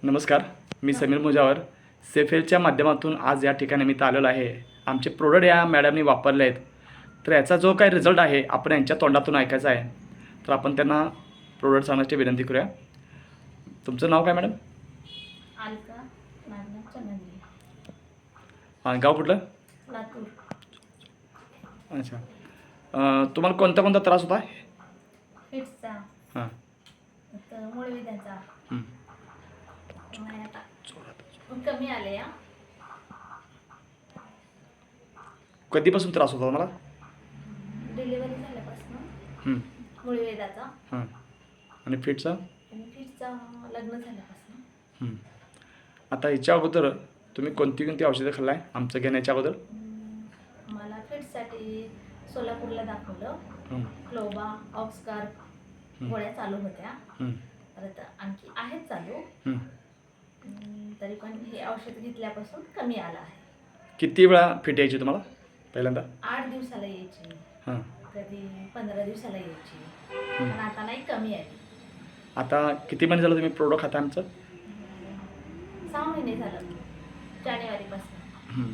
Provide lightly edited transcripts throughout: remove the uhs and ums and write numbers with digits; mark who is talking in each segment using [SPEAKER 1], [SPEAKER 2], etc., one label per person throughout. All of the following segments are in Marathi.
[SPEAKER 1] नमस्कार, मी समीर मुजावर सेफेलच्या माध्यमातून आज या ठिकाणी मी आलेलो आहे. आमचे प्रोडक्ट या मॅडमनी वापरले आहेत, तर याचा जो काही रिझल्ट आहे आपण यांच्या तोंडातून ऐकायचा आहे. तर आपण त्यांना प्रोडक्ट सांगण्याची विनंती करूया. तुमचं नाव काय मॅडम?
[SPEAKER 2] अलका नागनाथ चंदनजी,
[SPEAKER 1] गाव कुठलं?
[SPEAKER 2] लातूर.
[SPEAKER 1] अच्छा. तुम्हाला कोणता कोणता त्रास होता?
[SPEAKER 2] फिट्सचा,
[SPEAKER 1] हां.
[SPEAKER 2] मूळव्याधाचा
[SPEAKER 1] हं.
[SPEAKER 2] आता कमी आले या.
[SPEAKER 1] कधीपासून त्रास होता मला?
[SPEAKER 2] डिलिव्हरी झाल्यापासून मूळव्याधाचा
[SPEAKER 1] हां. आणि फिटचा?
[SPEAKER 2] आणि फिट्सचा लग्न झाल्यापासून.
[SPEAKER 1] आता याच्या अगोदर तुम्ही कोणती कोणती औषधं खाल्लं आहे आमचं घेण्याच्या अगोदर?
[SPEAKER 2] मला फिट्ससाठी सोलापूरला दाखवलं. क्लोबा, ऑक्सकार्ब गोळ्या चालू होत्या. परत आणखी आहेत चालू. तरी पण हे औषध घेतल्यापासून कमी आलं आहे.
[SPEAKER 1] किती वेळा फिट यायची तुम्हाला पहिल्यांदा?
[SPEAKER 2] 8 दिवसाला यायची,
[SPEAKER 1] हां.
[SPEAKER 2] कधी 15 दिवसाला यायची, पण आता नाही, कमी आहे.
[SPEAKER 1] आता किती महिने झालं तुम्ही प्रोडक्ट खाता आमचं?
[SPEAKER 2] 6 महिने झालं, जानेवारीपासून.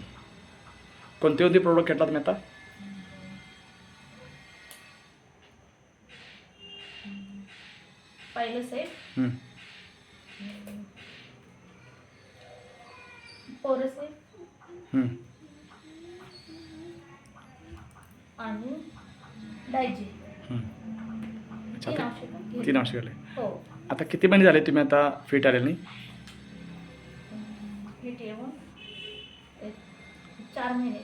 [SPEAKER 1] कोणते कोणते प्रोडक्ट घेतला तुम्ही आता?
[SPEAKER 2] पहिलं सेट, पोरोसेट आणि डायजी.
[SPEAKER 1] अच्छा,
[SPEAKER 2] तीन
[SPEAKER 1] आता
[SPEAKER 2] औषधं
[SPEAKER 1] 3 औषध घेतले.
[SPEAKER 2] हो.
[SPEAKER 1] आता किती महिने झाले तुम्ही आता फिट आले नाही?
[SPEAKER 2] फिट येऊन 4 महिने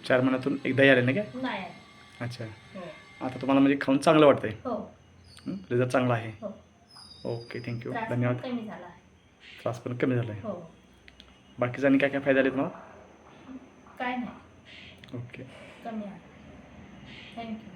[SPEAKER 1] 4 महिन्यातून एकदाही आले नाही काय?
[SPEAKER 2] नाही आहे.
[SPEAKER 1] अच्छा.
[SPEAKER 2] हो
[SPEAKER 1] आता तुम्हाला म्हणजे खाऊन चांगलं वाटतंय?
[SPEAKER 2] हो
[SPEAKER 1] रिझल्ट चांगला आहे?
[SPEAKER 2] हो.
[SPEAKER 1] ओके, थँक्यू,
[SPEAKER 2] त्रास
[SPEAKER 1] धन्यवाद.
[SPEAKER 2] पण कमी झाला आहे.
[SPEAKER 1] त्रास पण कमी झाला आहे.
[SPEAKER 2] हो.
[SPEAKER 1] बाकीचे आणि काय काय फायदे आले तुम्हाला?
[SPEAKER 2] काय नाही,
[SPEAKER 1] ओके.
[SPEAKER 2] कमी आहे. थँक्यू.